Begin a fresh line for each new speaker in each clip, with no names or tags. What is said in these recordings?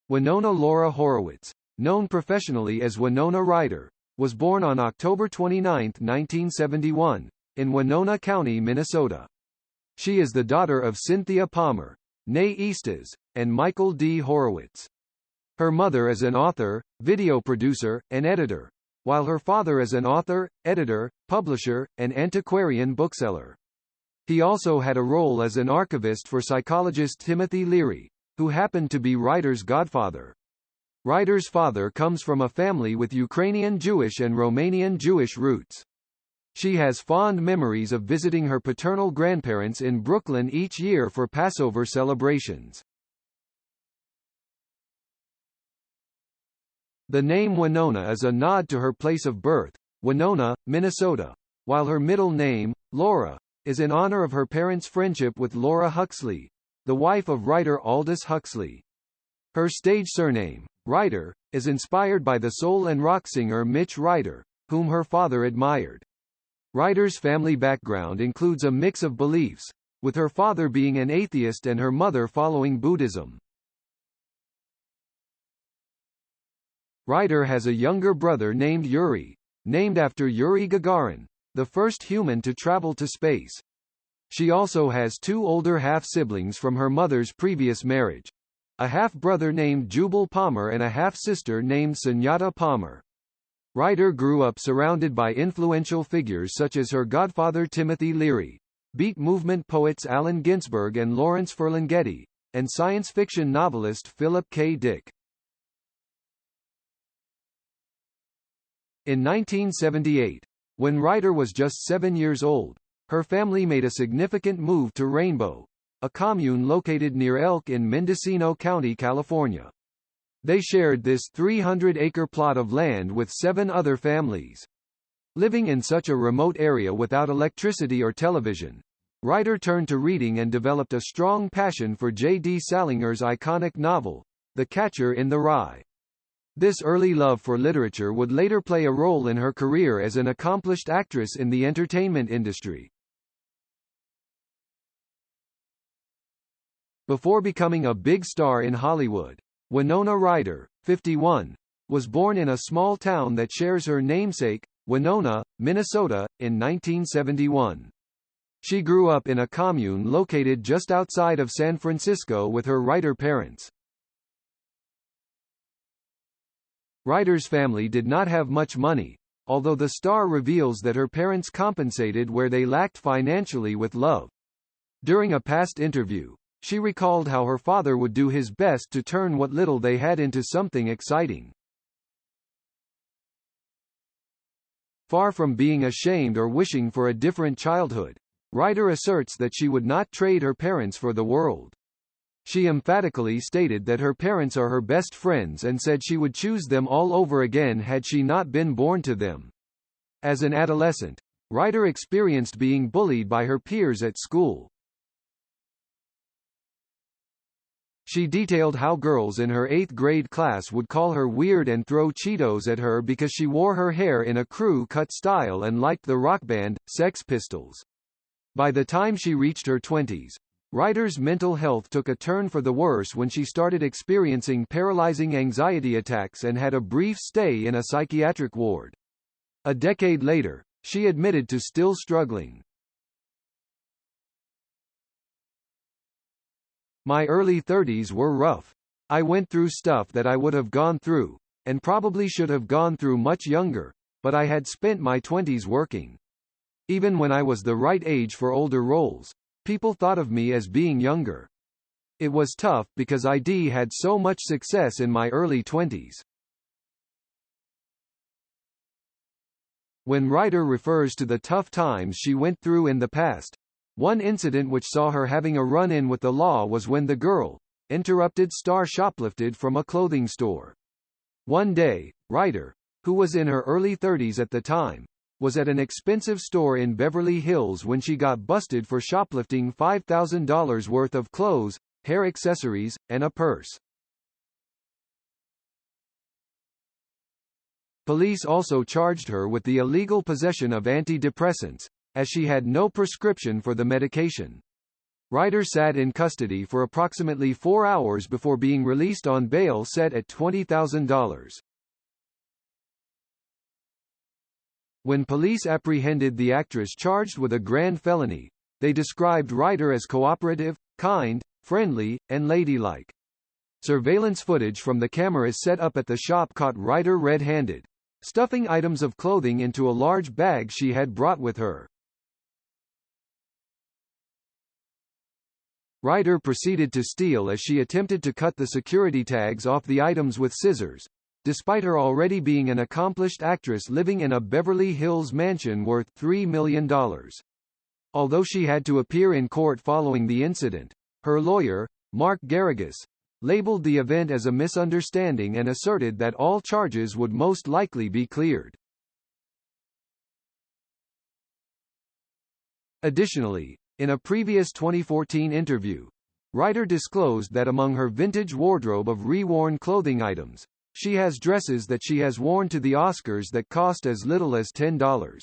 Winona Laura Horowitz, known professionally as Winona Ryder, was born on October 29, 1971, in Winona County, Minnesota. She is the daughter of Cynthia Palmer, née Eastes, and Michael D. Horowitz. Her mother is an author, video producer, and editor, while her father is an author, editor, publisher, and antiquarian bookseller. He also had a role as an archivist for psychologist Timothy Leary, who happened to be Ryder's godfather. Ryder's father comes from a family with Ukrainian Jewish and Romanian Jewish roots. She has fond memories of visiting her paternal grandparents in Brooklyn each year for Passover celebrations. The name Winona is a nod to her place of birth, Winona, Minnesota, while her middle name, Laura, is in honor of her parents' friendship with Laura Huxley, the wife of writer Aldous Huxley. Her stage surname, Ryder, is inspired by the soul and rock singer Mitch Ryder, whom her father admired. Ryder's family background includes a mix of beliefs, with her father being an atheist and her mother following Buddhism. Ryder has a younger brother named Yuri, named after Yuri Gagarin, the first human to travel to space. She also has two older half-siblings from her mother's previous marriage, a half-brother named Jubal Palmer and a half-sister named Sunyata Palmer. Ryder grew up surrounded by influential figures such as her godfather Timothy Leary, beat movement poets Allen Ginsberg and Lawrence Ferlinghetti, and science fiction novelist Philip K. Dick. In 1978, when Ryder was just 7 years old, her family made a significant move to Rainbow, a commune located near Elk in Mendocino County, California. They shared this 300-acre plot of land with 7 other families. Living in such a remote area without electricity or television, Ryder turned to reading and developed a strong passion for J.D. Salinger's iconic novel, The Catcher in the Rye. This early love for literature would later play a role in her career as an accomplished actress in the entertainment industry. Before becoming a big star in Hollywood, Winona Ryder, 51, was born in a small town that shares her namesake, Winona, Minnesota, in 1971. She grew up in a commune located just outside of San Francisco with her writer parents. Ryder's family did not have much money, although the star reveals that her parents compensated where they lacked financially with love. During a past interview, she recalled how her father would do his best to turn what little they had into something exciting. Far from being ashamed or wishing for a different childhood, Ryder asserts that she would not trade her parents for the world. She emphatically stated that her parents are her best friends and said she would choose them all over again had she not been born to them. As an adolescent, Ryder experienced being bullied by her peers at school. She detailed how girls in her 8th grade class would call her weird and throw Cheetos at her because she wore her hair in a crew-cut style and liked the rock band, Sex Pistols. By the time she reached her 20s, Ryder's mental health took a turn for the worse when she started experiencing paralyzing anxiety attacks and had a brief stay in a psychiatric ward. A decade later, she admitted to still struggling. My early 30s were rough. I went through stuff that I would have gone through, and probably should have gone through much younger, but I had spent my 20s working. Even when I was the right age for older roles, people thought of me as being younger. It was tough because I'd had so much success in my early 20s. When Ryder refers to the tough times she went through in the past, one incident which saw her having a run-in with the law was when the girl, interrupted star shoplifted from a clothing store. One day, Ryder, who was in her early 30s at the time, was at an expensive store in Beverly Hills when she got busted for shoplifting $5,000 worth of clothes, hair accessories, and a purse. Police also charged her with the illegal possession of antidepressants, as she had no prescription for the medication. Ryder sat in custody for approximately 4 hours before being released on bail set at $20,000. When police apprehended the actress charged with a grand felony, they described Ryder as cooperative, kind, friendly, and ladylike. Surveillance footage from the cameras set up at the shop caught Ryder red-handed, stuffing items of clothing into a large bag she had brought with her. Ryder proceeded to steal as she attempted to cut the security tags off the items with scissors, despite her already being an accomplished actress living in a Beverly Hills mansion worth $3 million. Although she had to appear in court following the incident, her lawyer, Mark Garrigus, labeled the event as a misunderstanding and asserted that all charges would most likely be cleared. Additionally, in a previous 2014 interview, Ryder disclosed that among her vintage wardrobe of reworn clothing items, she has dresses that she has worn to the Oscars that cost as little as $10.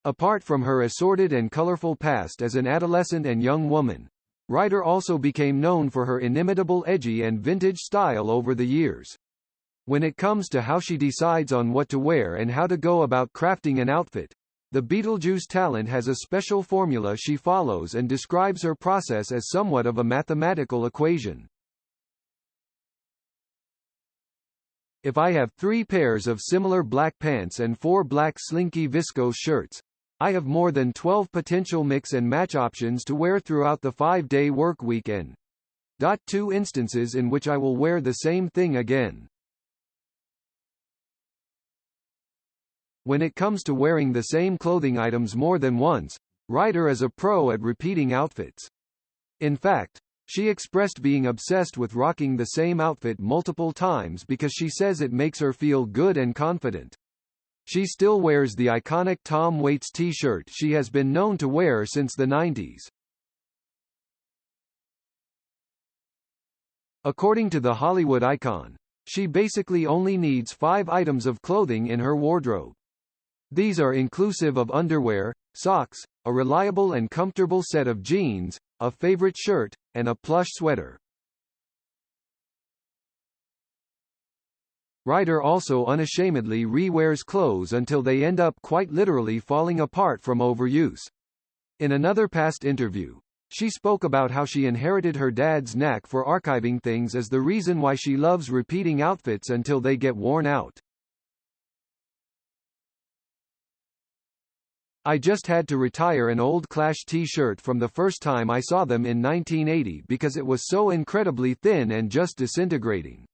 Apart from her assorted and colorful past as an adolescent and young woman, Ryder also became known for her inimitable edgy and vintage style over the years. When it comes to how she decides on what to wear and how to go about crafting an outfit, the Beetlejuice talent has a special formula she follows and describes her process as somewhat of a mathematical equation. If I have 3 pairs of similar black pants and 4 black slinky viscose shirts, I have more than 12 potential mix and match options to wear throughout the 5-day work weekend. 2 instances in which I will wear the same thing again. When it comes to wearing the same clothing items more than once, Ryder is a pro at repeating outfits. In fact, she expressed being obsessed with rocking the same outfit multiple times because she says it makes her feel good and confident. She still wears the iconic Tom Waits t-shirt she has been known to wear since the 90s. According to the Hollywood icon, she basically only needs 5 items of clothing in her wardrobe. These are inclusive of underwear, socks, a reliable and comfortable set of jeans, a favorite shirt, and a plush sweater. Ryder also unashamedly re-wears clothes until they end up quite literally falling apart from overuse. In another past interview, she spoke about how she inherited her dad's knack for archiving things as the reason why she loves repeating outfits until they get worn out. I just had to retire an old Clash t-shirt from the first time I saw them in 1980 because it was so incredibly thin and just disintegrating.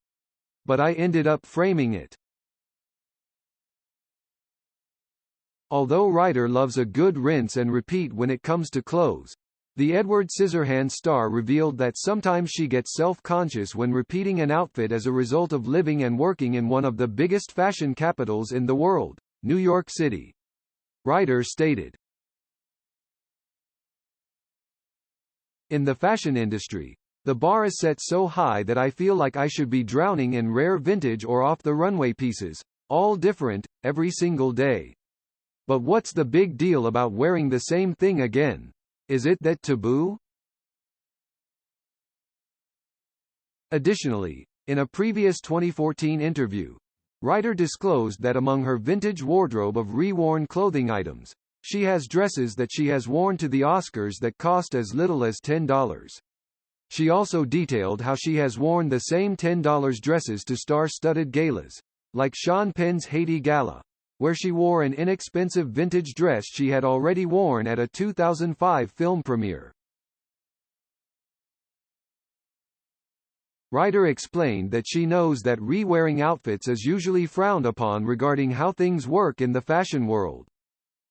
But I ended up framing it. Although Ryder loves a good rinse and repeat when it comes to clothes, the Edward Scissorhands star revealed that sometimes she gets self-conscious when repeating an outfit as a result of living and working in one of the biggest fashion capitals in the world, New York City. Ryder stated, "In the fashion industry, the bar is set so high that I feel like I should be drowning in rare vintage or off-the-runway pieces, all different, every single day. But what's the big deal about wearing the same thing again? Is it that taboo?" Additionally, in a previous 2014 interview, Ryder disclosed that among her vintage wardrobe of reworn clothing items, she has dresses that she has worn to the Oscars that cost as little as $10. She also detailed how she has worn the same $10 dresses to star-studded galas, like Sean Penn's Haiti Gala, where she wore an inexpensive vintage dress she had already worn at a 2005 film premiere. Ryder explained that she knows that re-wearing outfits is usually frowned upon regarding how things work in the fashion world.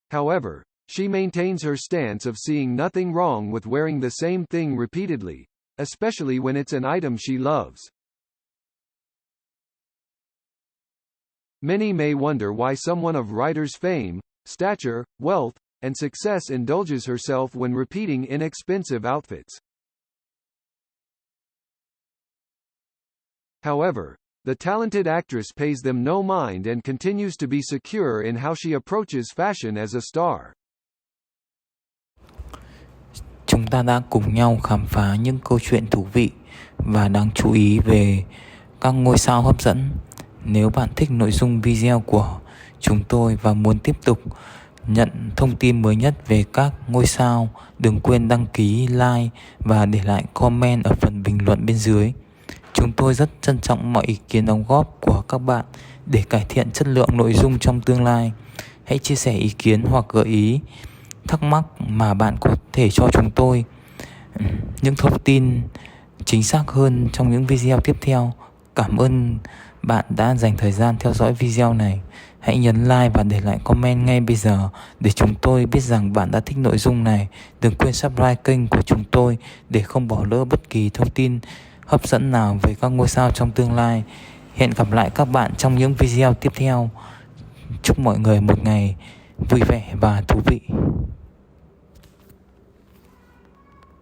However, she maintains her stance of seeing nothing wrong with wearing the same thing repeatedly, especially when it's an item she loves. Many may wonder why someone of Ryder's fame, stature, wealth, and success indulges herself when repeating inexpensive outfits. However, the talented actress pays them no mind and continues to be secure in how she approaches fashion as a star.
chúng ta đã cùng nhau khám phá những câu chuyện thú vị và đáng chú ý về các ngôi sao hấp dẫn. Nếu bạn thích nội dung video của chúng tôi và muốn tiếp tục nhận thông tin mới nhất về các ngôi sao, đừng quên đăng ký, like và để lại comment ở phần bình luận bên dưới. Chúng tôi rất trân trọng mọi ý kiến đóng góp của các bạn để cải thiện chất lượng nội dung trong tương lai. Hãy chia sẻ ý kiến hoặc gợi ý, thắc mắc mà bạn có thể cho chúng tôi những thông tin chính xác hơn trong những video tiếp theo. Cảm ơn bạn đã dành thời gian theo dõi video này. Hãy nhấn like và để lại comment ngay bây giờ để chúng tôi biết rằng bạn đã thích nội dung này. Đừng quên subscribe kênh của chúng tôi để không bỏ lỡ bất kỳ thông tin hấp dẫn nào về các ngôi sao trong tương lai. Hẹn gặp lại các bạn trong những video tiếp theo. Chúc mọi người một ngày vui vẻ và thú vị.